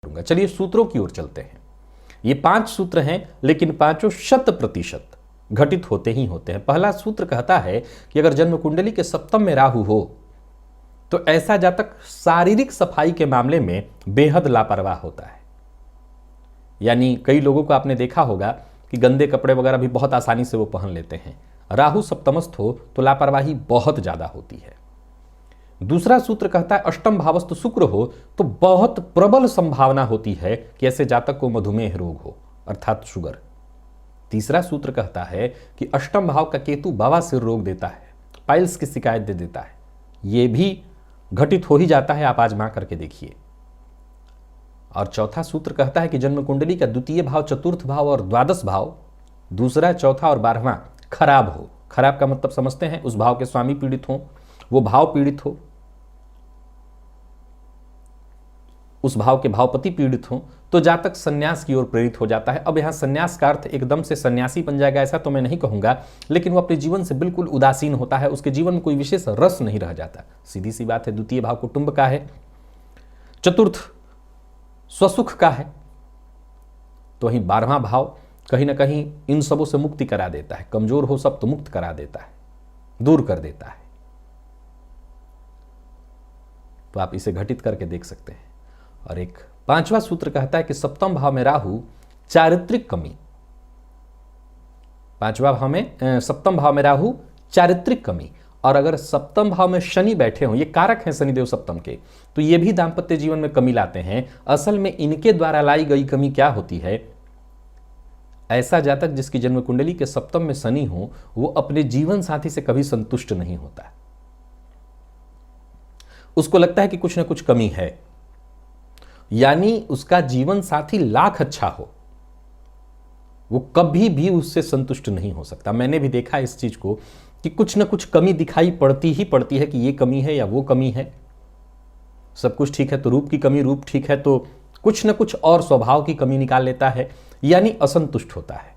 करूंगा। चलिए सूत्रों की ओर चलते हैं। ये 5 सूत्र हैं, लेकिन पांचों 100% घटित होते ही होते हैं। पहला सूत्र कहता है कि अगर जन्म कुंडली के सप्तम में राहु हो तो ऐसा जातक शारीरिक सफाई के मामले में बेहद लापरवाह होता है। यानी कई लोगों को आपने देखा होगा कि गंदे कपड़े वगैरह भी बहुत आसानी से वो पहन लेते हैं। राहु सप्तमस्थ हो तो लापरवाही बहुत ज्यादा होती है। दूसरा सूत्र कहता है अष्टम भावस्थ शुक्र हो तो बहुत प्रबल संभावना होती है कि ऐसे जातक को मधुमेह रोग हो, अर्थात शुगर। तीसरा सूत्र कहता है कि अष्टम भाव का केतु बवासीर रोग देता है, पाइल्स की शिकायत दे देता है। यह भी घटित हो ही जाता है, आप आजमा करके देखिए। और चौथा सूत्र कहता है कि जन्म कुंडली का द्वितीय भाव, चतुर्थ भाव और द्वादश भाव, दूसरा, चौथा और 12वां खराब हो। खराब का मतलब समझते हैं, उस भाव के स्वामी पीड़ित हो, वो भाव पीड़ित हो, उस भाव के भावपति पीड़ित हो, तो जातक सन्यास की ओर प्रेरित हो जाता है। अब यहां सन्यास का अर्थ एकदम से सन्यासी बन जाएगा ऐसा तो मैं नहीं कहूंगा, लेकिन वो अपने जीवन से बिल्कुल उदासीन होता है, उसके जीवन में कोई विशेष रस नहीं रह जाता। सीधी सी बात है, द्वितीय भाव कुटुंब का है, चतुर्थ स्वसुख का है, तो वहीं 12वां भाव कहीं ना कहीं इन सबों से मुक्ति करा देता है। कमजोर हो सब तो मुक्त करा देता है, दूर कर देता है। तो आप इसे घटित करके देख सकते हैं। और एक 5वां सूत्र कहता है कि सप्तम भाव में राहु चारित्रिक कमी, 5वां भाव में सप्तम भाव में राहु चारित्रिक कमी, और अगर सप्तम भाव में शनि बैठे हों, ये कारक हैं शनिदेव सप्तम के, तो ये भी दांपत्य जीवन में कमी लाते हैं। असल में इनके द्वारा लाई गई कमी क्या होती है, ऐसा जातक जिसकी जन्म कुंडली के सप्तम में शनि हो वो अपने जीवन साथी से कभी संतुष्ट नहीं होता है। उसको लगता है कि कुछ ना कुछ कमी है, यानी उसका जीवन साथी लाख अच्छा हो, वो कभी भी उससे संतुष्ट नहीं हो सकता। मैंने भी देखा इस चीज को कि कुछ ना कुछ कमी दिखाई पड़ती ही पड़ती है, कि ये कमी है या वो कमी है। सब कुछ ठीक है तो रूप की कमी, रूप ठीक है तो कुछ ना कुछ और स्वभाव की कमी निकाल लेता है, यानी असंतुष्ट होता है।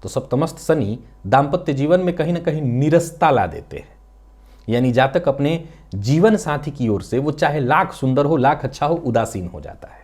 तो सप्तमस्थ शनि दांपत्य जीवन में कहीं ना कहीं नीरसता ला देते हैं, यानी जातक अपने जीवन साथी की ओर से, वो चाहे लाख सुंदर हो, लाख अच्छा हो, उदासीन हो जाता है।